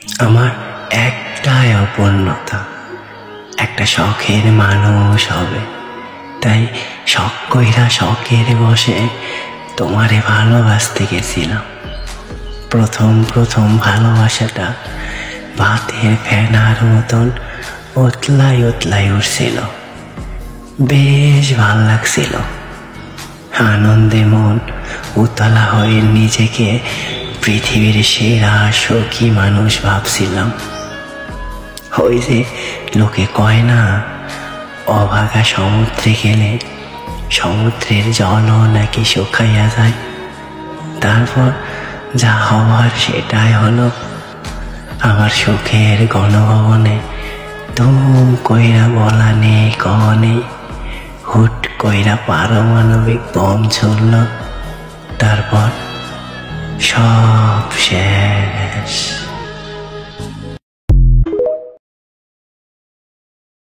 আমার একটাই অপূর্ণতা, একটা শখের মানুষ হবে। তাই শখ কইরা শখের বসে তোমারে ভালোবাসতে গেছিলাম। প্রথম প্রথম ভালোবাসাটা ভাতের ফেনার মতন উতলাই উতলাই উঠছিল। বেশ ভাল লাগছিল। আনন্দে মন উতলা হয়ে নিজেকে পৃথিবীর সেরা সখী মানুষ ভাবছিলাম। ওই যে লোকে কয় না, অভাগা সমুদ্রে গেলে সমুদ্রের জলও নাকি শুকাইয়া যায়। তারপর যা হওয়ার সেটাই হলো। আমার সুখের গণভবনে ধুম কইরা বলা নেই কওয়া নেই, হুট কইরা পারমাণবিক বম ছুড়ল। তারপর সব শেষ।